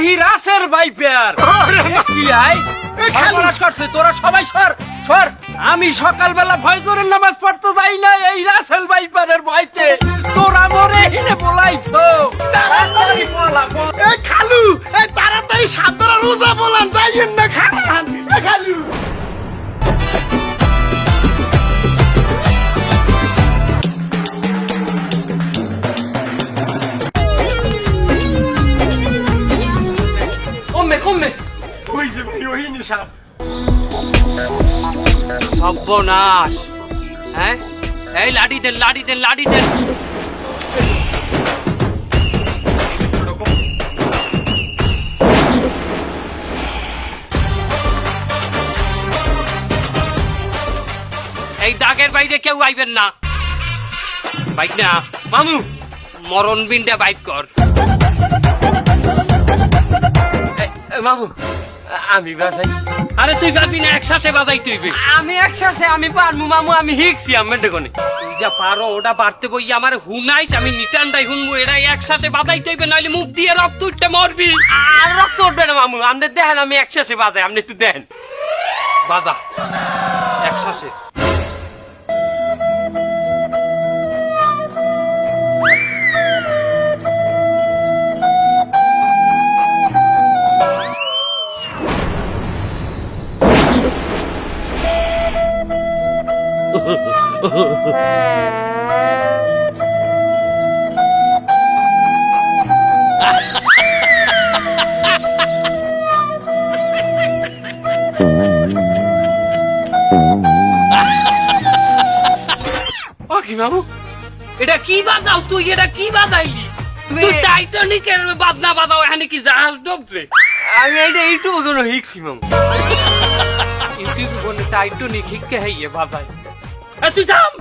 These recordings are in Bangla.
দেহি রাসেল ভাইপার কি আই খালাস করছে তোরা সবাই সর সর আমি সকালবেলা ফজরের নামাজ পড়তে যাই না এই রাসেল ভাইপারের ভয়তে তোরা মরে হিনে বলাইছো তাড়াতাড়ি বলা এই খালু এই তাড়াতাড়ি সাতরা রোজা বলান যাইয়েন না খান এই খালু কমবে কমবে হইছে ভাই ওই নিশা সর্বনাশ হ্যাঁ এই লাঠি দেন লাঠি দেন লাঠি দেন এই দাগের বাইরে কেউ আইবেন না বাইক না মামু মরণ বিনটা বাইক কর মামু আমি বাজাই আরে তুই পারবি না একসাথে বাজাই তুই আমি একসাথে আমি পারমু মামু আমি হিকছি আমি দেখনি তুই যা পারো ওটা বাড়তে বই আমার হুনাইস আমি নিটানটাই হুনবো এটা একসাথে বাজাই তুইবে নাহলে মুখ দিয়ে রক্ত উঠতে মরবি আর রক্ত উঠবে না মামু আপনি দেখেন আমি একসাথে বাজাই আপনি একটু দেখেন বাজা একসাথে ও কি মামু এটা কি বাজাও তুই এটা কি বাজাইলি তুই টাইটানিকের বাজনা বাজাও এখানে কি জাহাজ ডুবছে আমি এইটা ইউটিউবে কোনো হিকছি মামু ইউটিউবে কোন টাইটানিক হিককে হাইয়ে বাজাই এ তুই থাম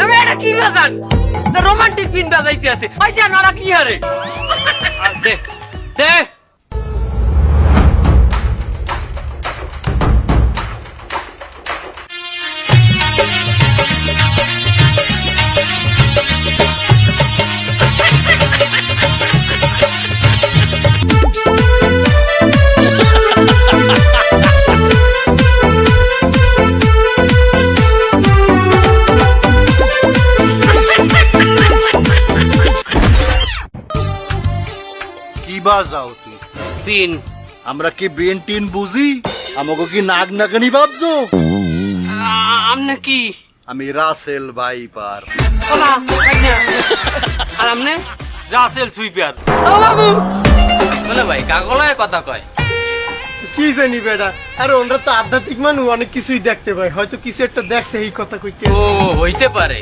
আমি এটা কি বাজান না রোমান্টিক পিন বাজাইতে আছে ওই যে নারা কি হারে দে দে কি বাজাও তুই পিন আমরা কি ব্রেন টিন বুঝি আমাকে কি নাগ নাগানি ভাবছো আমনে কি আমি রাসেল ভাইপার ওলা আর আমনে রাসেল সুইপার ও বাবু বলে ভাই কাগলায় কথা কয় কি জানি বেটা আরে ওনরা তো আধ্যাত্মিক মানুষ অনেক কিছুই দেখতে পায় হয়তো কিছু একটা দেখছে এই কথা কইতে ও হইতে পারে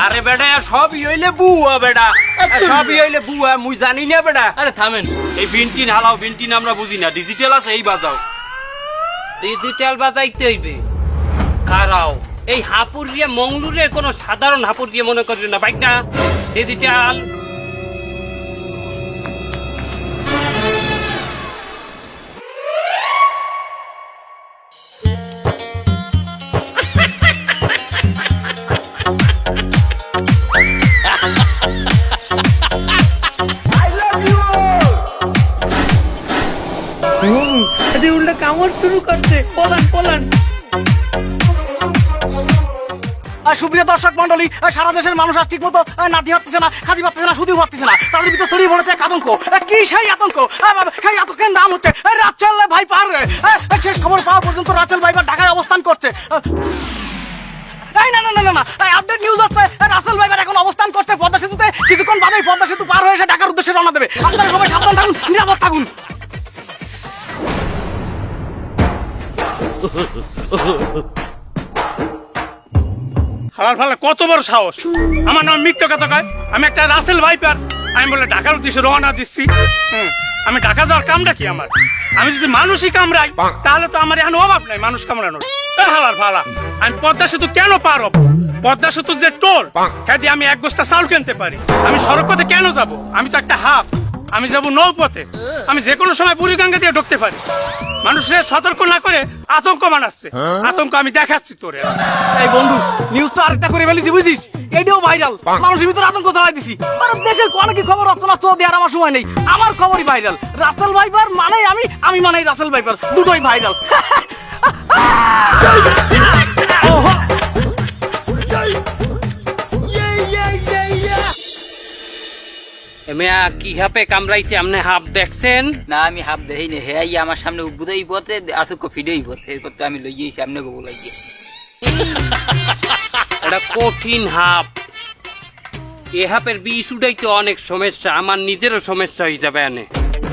আরে বেটা সবই হইলে বুয়া বেটা সবই হইলে বুয়া মুই জানি না বেটা আরে থামেন এই বিনটিন হালাও বিনটিন আমরা বুঝি না ডিজিটাল আছে এই বাজাও ডিজিটাল বাজাইতে হইবে কারাও এই হাপুরিয়া মংলুরের কোনো সাধারণ হাপুরিয়া মনে করি না বাইক না ডিজিটাল উল্টা কামড় শুরু করছে পলান পলান সুপ্রিয় দর্শক মন্ডলী সারা দেশের মানুষ আজ ঠিক মতো নাতি হচ্ছে না খাদি পাচ্ছে না শুধু হচ্ছে না তাদের ভিতরে ছড়িয়ে পড়েছে এক আতঙ্ক কি সেই আতঙ্ক সেই আতঙ্কের নাম হচ্ছে রাচেল ভাইপার শেষ খবর পাওয়া পর্যন্ত রাচেল ভাইপার ঢাকায় অবস্থান করছে এই না না না না আপডেট নিউজ আছে রাসেল ভাইপার এখন অবস্থান করছে পদ্মা সেতুতে কিছুক্ষণ বাদেই পদ্মা সেতু পার হয়ে এসে ঢাকার উদ্দেশ্যে রওনা দেবে আপনারা সবাই সাবধান থাকুন নিরাপদ থাকুন হালার ফালা কত বড় সাহস আমার নাম মিথ্যা কথা কয় আমি একটা রাসেল ভাইপার আমি বলে ঢাকার উদ্দেশ্যে রওনা দিচ্ছি আমি ঢাকা যাওয়ার কামটা কি আমার আমি যদি মানুষই কামড়াই তাহলে তো আমার এখন অভাব নাই মানুষ কামড়ানোর হালার ফালা আমি পদ্মা সেতু কেন পার হব পদ্মা সেতুর যে টোল হ্যাঁ দিয়ে আমি এক বস্তা চাউল কিনতে পারি। আমি সড়ক পথে কেন যাব? আমি তো একটা হাফ, আমি যাব নৌপথে। আমি যে কোনো সময় বুড়িগঙ্গা দিয়ে ঢুকতে পারি। মানুষের সতর্ক না করে আতঙ্ক বানাচ্ছে। আতঙ্ক আমি দেখাচ্ছি তোরে। এই বন্ধু নিউজ তো আরেকটা করে ফেলেছি বুঝছিস, এটাও ভাইরাল। মানুষের ভিতরে আতঙ্ক ছড়াই দিছি। আর দেশের কোন কি খবর রচনা চো দেওয়ার আমার সময় নেই, আমার খবরই ভাইরাল। রাসেল ভাইপার মানে আমি মানে রাসেল ভাইপার, দুটোই ভাইরাল। এমিয়া কি হাপে কামড়াইছে আপনি হাফ দেখছেন? না আমি হাফ দেই না, হ্যাঁ আমার সামনে উদ্বুদাই পথে আসুক ফিডেই পথে, এরপর তো আমি লইয়েছি আপনি গো বলাই গিয়ে। এটা কঠিন হাপ। এ হাপের বিষ উঠাইতে অনেক সমস্যা, আমার নিজেরও সমস্যা হয়ে যাবে এনে।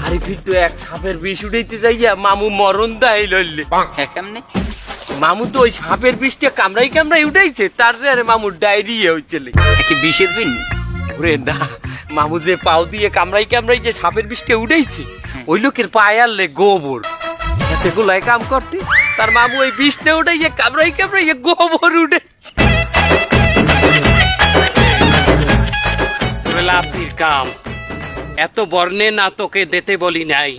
আরে ফির তো এক সাপের বিষ উঠাইতে যাইয়া মামু মরণ দেয় লইলে। হ্যাঁ কেমনে? মামু তো ওই সাপের বিষটা কামড়াই কামড়াই উঠাইছে, তার আরে মামুর ডায়রিয়া হইছে। কি বিষের বিন? ওরে না, মামু যে পাও দিয়ে কামড়াই কামড়াই যে সাপের বিষটা উঠাইছে, ওই লোকের পায়ে আনলে গোবর এতে গুলাই কাম করতে, তার মামু ওই বিষটা উঠাইয়ে কামড়াই কামড়াই গোবর উঠেছে। লাফির কাম এত বর্ণে না তোকে দিতে বলি নাই।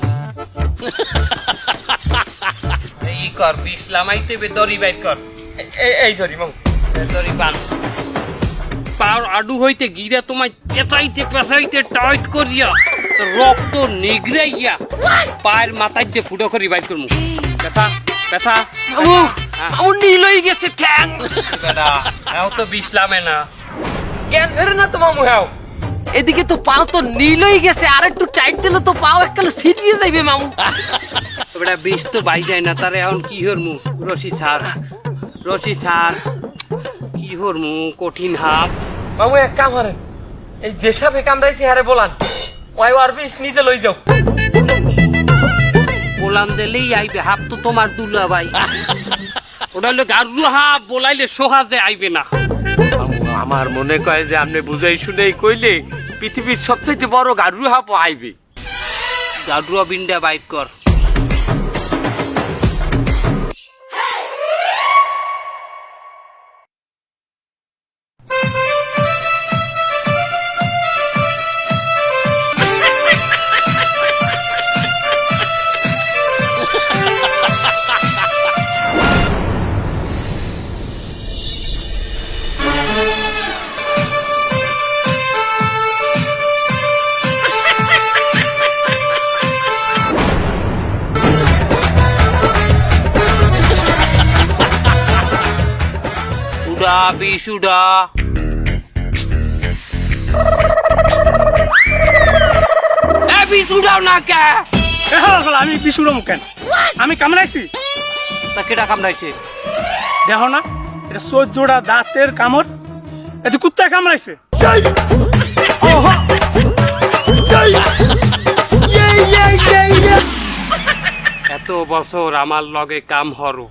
এই কর বিষ লামাইতে বে দড়ি বাইর কর। এই ধরি মামু, দড়ি বান। পাওয়ার আডু হইতে গিরা তোমায় পেঁচাইতে পেঁচাইতে টাইট করিয়া তো রক্ত নিগড়াইয়া পায়ের মাথায় দিয়ে ফুটো করি বাইর করমু। পেঁচা পেঁচা। মামু মামু নীল হয়ে গেছে ঠ্যাং। বেটা এও তো বিষ লামে না। কেন ধরে না তো মামু? হ্যাঁ এদিকে তো পাও তো নীল হয়ে গেছে, আর একটু টাইট দিলে তো পাও এককালে ছিটিয়ে যাইবে মামু। বেটা বিষ তো বাই যায় না, তারে এখন কি হরমু? রশি ছাড়, রশি ছাড়। কি হরমু? কঠিন হাপ। মামু এক কাম করেন, এই যে সাপে কামড়াইছে হারে বলান, ওই আর বিষ নিজে লই যাও। বলান দিলেই আইবে, হাপ তো তোমার দুলা ভাই। ওটা হলো গারু হাপ, বলাইলে সোহাজে আইবে না। মামু আমার মনে কয় যে আপনি বুঝাই শুনেই কইলে পৃথিবীর সবচেয়ে বড় গারু হাপ আইবে। গারুয়া বিন্ডা বাইট কর। উড়া বিষ উড়া। এ বিষ উড়াও না কে? এ হালার, আমি বিষ উড়াবো কেন? আমি কামড়াইছি? তা কেটা কামড়াইছে? দেখো না, এটা 14টা দাঁতের কামড়। এতে কুত্তা কামড়াইছে। এত বছর আমার লগে কাম হরো,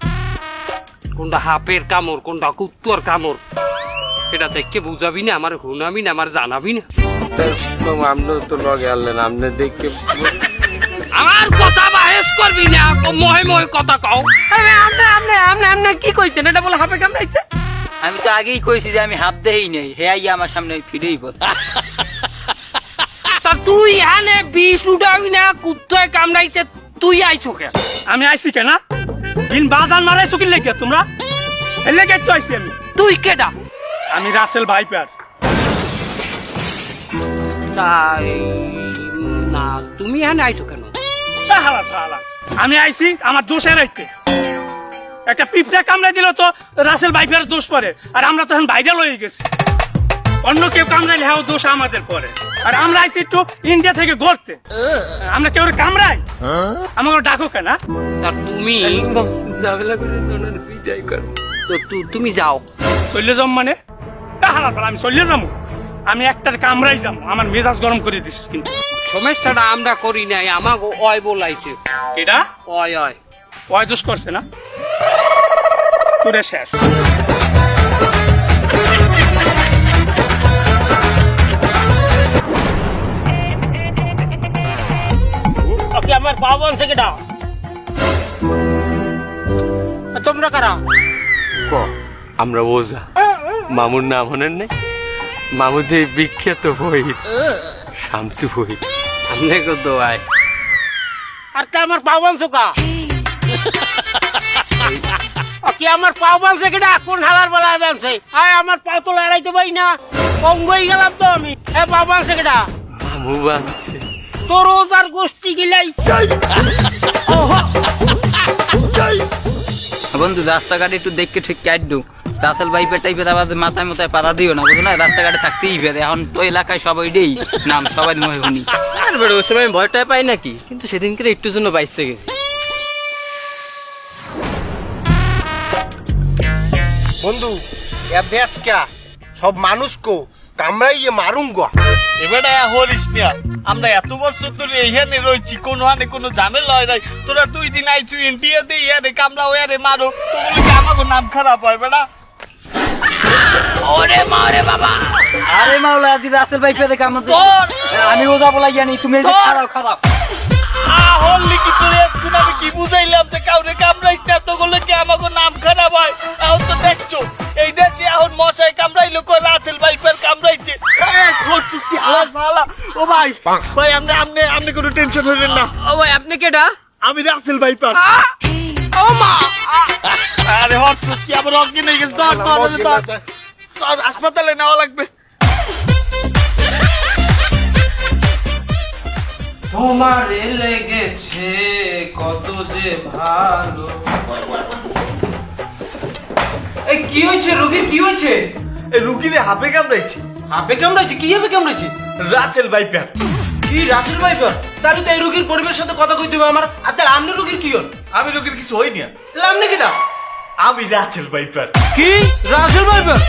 কোনটা হাপের কামড় কোনটা কুত্তর কামড় এটা দেখে বুঝাবি না, আমার হুনাবি না, আমার জানাবি না। মামু আপনি তো লগে আনলেন, আপনি দেখে আমার কথা বাহেস করবি না, মহে মহে কথা কও। আপনি কি কইছেন? এটা বলে হাপে কামড়াইছে? আমি তো আগেই কইছি যে আমি হাফ দেই নাই, হ্যাঁ আমার সামনে ফিডেই পথে। তা তুই হানে বিষ উঠাবি না, কুত্তয় কামড়াইছে, তুই আইছো কে? আমি আইছি কেন? বিন বাজান মারাইছো কি লেগে তোমরা? এর লেগে তো আইছি আমি। তুই কেডা? আমি রাসেল ভাইপার। তাই না, তুমি হানে আইছো কেন? এ হালার ফালা, আমি আইছি আমার দোষের আইতে। একটা পিঁপড়া কামড়াই দিল তো রাসেল ভাইপারের দোষ পড়ে, আর আমরা তখন ভাইরাল হয়ে গেছি। অন্য কেউ কামড়াইলে হ্যাঁ দোষ আমাদের পরে। আর আমরা আইছি একটু ইন্ডিয়া থেকে ঘুরতে, আমরা কেউ কামড়াই? আমাকে ডাকো কেন? তা তুমি ঝামেলা করে ওনার বিদায় করো। তো তুমি যাও। চলে যাম মানে? হালার পালা, আমি চলে যাবো? আমি একটা কামড়াই যাবো, আমার মেজাজ গরম করে দিছিস কিন্তু। সমস্যাটা আমরা করি নাই, আমাকে অয় বলাইছে। এটা অয় অয় ওই দোষ করছে না? তোরে শেষ। ওকে আমার পাবন থেকে দাও। তোমরা কারা? আমরা ওজা মামুর নাম হনেন নাই? মামুদের বিখ্যাত বই শামসু বই। আমনে কত আয় আর তা আমার পাও বানছো কা কি আমার পাও বানছে কেডা? কোন হালার বেলায় বানছে? আয় আমার পাও তো লড়াইতে পারি না, অঙ্গই গেলাম তো আমি। পাও বানছে কেডা? মামু বানছে। তোর ওজার গোষ্ঠী গিলাই। বন্ধু রাস্তাঘাটে একটু দেখকে ঠিক কাটডু, রাসেল ভাইপার টাইপের আবার মাথায় মাথায় পাতা দিও না, বুঝো না? রাস্তাঘাটে থাকতেই পেরে, এখন তো এলাকায় সবাই দেই নাম, সবাই মনে শুনি। আর বড় ওই সময় ভয়টাই পাই নাকি, কিন্তু সেদিনকে একটু জন্য বাইসে গেছি। বন্ধু এর দেশ কে সব মানুষ কো কামড়াইয়ে মারুঙ্গা। এবারে হরিস না, আমরা এত বছর ধরে এইখানে রয়েছি, কোনো হানে কোনো ঝামেলা হয় নাই। তোরা 2 দিন আইছু ইন্ডিয়াতে, ইয়ারে কামড়া ওয়ারে মারো, তো বলি কি আমাকে নাম খারাপ হয় বেটা? ওরে মা রে বাবা, আরে মাওলা আজকে রাসেল ভাই পেতে কাম আমি ওজা বলাই জানি, তুমি এই যে খারাপ খারাপ হলি কি তোরে এখন আমি কি বুঝাইলাম যে কাউরে কামড়াইস না, তো বলে কি আমাকে নাম খারাপ হয়? এখন তো দেখছো এই দেশে এখন মশাই কামড়াইলো, কই রাসেল ভাইপার কামড়াইছে। করছিস কি হালাস ভালা? ও ভাই ভাই, আপনি কোনো টেনশন হইলেন না, ও ভাই আপনি কেডা? আমি রাসেল ভাইপার। ও মা, আরে হরছস কি আবার অজ্ঞান হয়ে গেছে? তোর হাসপাতালে নেওয়া লাগবে। তোমারে লেগেছে কত যে ভালো। এই কি হয়েছে রোগীর, কি হয়েছে? এই রুগীরে হাপে কামড়াইছে। হাপে কামড়াইছে? কি হাপে কামড়াইছে? Russell viper. কি রাসেল ভাইপার? তাহলে তো এই রোগীর পরিবারের সাথে কথা কইতে হবে আমার। আর তাহলে আপনি রোগীর কি হন? আমি রুগীর কিছু হইনি। তাহলে আপনি কেটা? আমি রাসেল ভাইপার। কি রাসেল ভাইপার?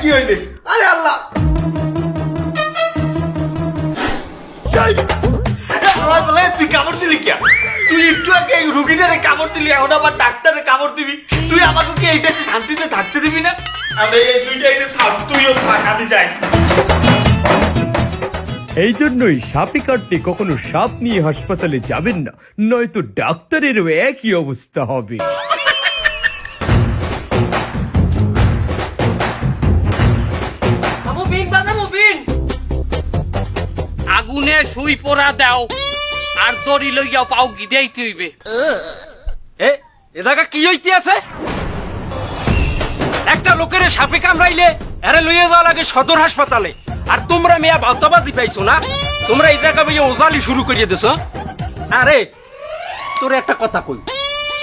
কি হইলে? আরে আল্লাহ, তুই কামড় দিলি কে? তুই একটু আগে রুগীটারে কামড় দিলি, এখন আবার ডাক্তারে কামড় দিবি। তুই আমাকে কি এই দেশে শান্তিতে থাকতে দিবি না? আমি এই দুইটা এনে থাক, তুইও থাক, আমি যাই। এই জন্যই সাপে কাটতে কখনো সাপ নিয়ে হাসপাতালে যাবেন না, নয়তো ডাক্তারেরও একই অবস্থা হবে। আগুনে সুই পোড়া দাও আর দড়ি লইয়াও পাও গিদেইতে হইবে। এ জায়গা কি হইতে আছে? একটা লোকের সাপে কামড়াইলে আরে লইয়া যাওয়া লাগে সদর হাসপাতালে, আর তোমরা মেয়া ভাওতাবাজি পাইছো না? তোমরা এই জায়গা বইয়ে ওজালি শুরু করিয়ে দিছো। আরে তোরে একটা কথা কই,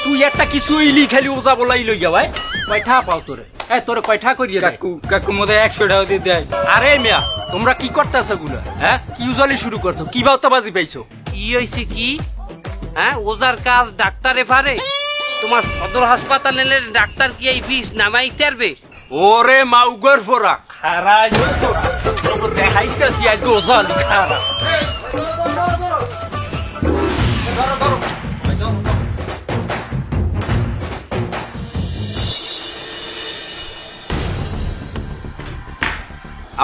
তুই একটা কিছু ইলি খালি ওজা বলাই লই যাওয়াই কয়টা পাও তোরে? তোরে কয়টা করিয়ে দেয়? কাকু মধ্যে 100 টাকা দিয়ে দেয়। আরে মিয়া তোমরা কি করতেছ গুলা? কি উজালি শুরু করছো? কি ভাওতাবাজি পাইছো? কি হইছে কি? ওজার কাজ ডাক্তারে পারে? তোমার সদর হাসপাতালে ডাক্তার কি এই বিষ নামাইতে পারবে? ওরে মাউগর ফোরা খারাই তোকে দেখাইতেছি আজকে ওজালি খারা।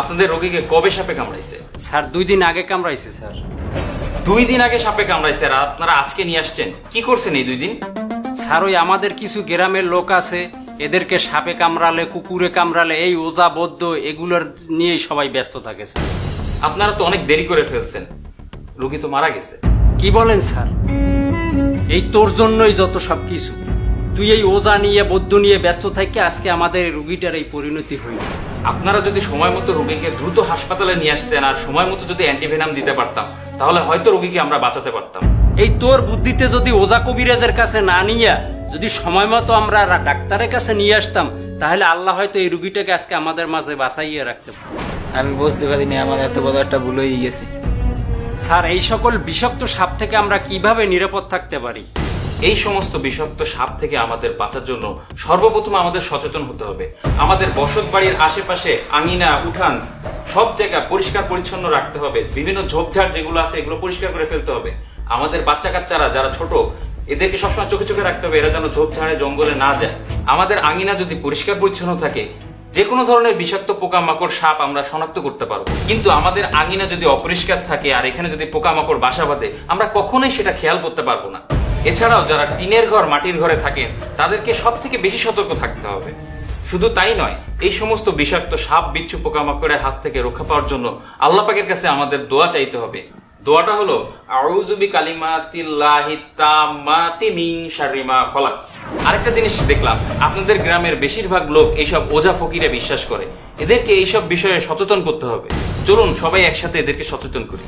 আপনাদের রোগীকে কবে সাপে কামড়াইছে? স্যার 2 দিন আগে কামড়াইছে স্যার। 2 দিন আগে সাপে কামড়াইছে, আর আপনারা আজকে নিয়ে আসছেন? কি করছেন এই 2 দিন? স্যার ওই আমাদের কিছু গ্রামের লোক আছে, এদেরকে সাপে কামড়ালে, কুকুরে কামড়ালে, এই ওজা বদ্ধ এগুলোর নিয়েই সবাই ব্যস্ত থাকে স্যার। আপনারা তো অনেক দেরি করে ফেলছেন, রোগী তো মারা গেছে। কি বলেন স্যার? এই তোর জন্যই যত সবকিছু। তুই এই ওজা নিয়ে বদ্ধ নিয়ে ব্যস্ত থাকি আজকে আমাদের রুগীটার এই পরিণতি হইল। আপনারা যদি সময় মতো রোগীকে দ্রুত হাসপাতালে নিয়ে আসতেন আর সময় মতো যদি অ্যান্টিভেনাম দিতে পারতাম, তাহলে হয়তো রোগীকে আমরা বাঁচাতে পারতাম। এই তোর বুদ্ধিতে যদি ওজা কবিরাজের কাছে না নিয়ে যদি সময় মতো আমরা ডাক্তারের কাছে নিয়ে আসতাম, তাহলে আল্লাহ হয়তো এই রুগীটাকে আজকে আমাদের মাঝে বাঁচাইয়ে রাখতে পারত। আমি বুঝতে পারিনি আমার এত বড় একটা ভুল হয়ে গেছে। স্যার এই সকল বিষাক্ত সাপ থেকে আমরা কিভাবে নিরাপদ থাকতে পারি? এই সমস্ত বিষাক্ত সাপ থেকে আমাদের বাঁচার জন্য সর্বপ্রথম আমাদের সচেতন হতে হবে। আমাদের বসত বাড়ির আশেপাশে আঙিনা, উঠান সব জায়গা পরিষ্কার পরিচ্ছন্ন রাখতে হবে। বিভিন্ন ঝোপঝাড় যেগুলো আছে এগুলো পরিষ্কার করে ফেলতে হবে। আমাদের বাচ্চা কাচ্চারা যারা ছোট, এদেরকে সবসময় চোখে চোখে রাখতে হবে, এরা যেন ঝোপঝাড়ে জঙ্গলে না যায়। আমাদের আঙিনা যদি পরিষ্কার পরিচ্ছন্ন থাকে, যে কোনো ধরনের বিষাক্ত পোকামাকড়, সাপ আমরা শনাক্ত করতে পারবো। কিন্তু আমাদের আঙিনা যদি অপরিষ্কার থাকে আর এখানে যদি পোকামাকড় বাসা বাঁধে, আমরা কখনোই সেটা খেয়াল করতে পারবো না। এছাড়াও যারা টিনের ঘর মাটির ঘরে থাকেন তাদেরকে সব থেকে বেশি সতর্ক থাকতে হবে। শুধু তাই নয়, এই সমস্ত বিষাক্ত সাপ বিচ্ছু পোকামাকড়ের হাত থেকে রক্ষা পাওয়ার জন্য আল্লাহ পাকের কাছে আমাদের দোয়া চাইতে হবে। দোয়াটা হলো আউযু বিকালিমাতিল্লাহি তাম্মাতি মিন শাররি মা খলাক। আরেকটা জিনিস দেখলাম, আপনাদের গ্রামের বেশিরভাগ লোক এইসব ওঝা ফকিরে বিশ্বাস করে। এদেরকে এইসব বিষয়ে সচেতন করতে হবে। চলুন সবাই একসাথে এদেরকে সচেতন করি।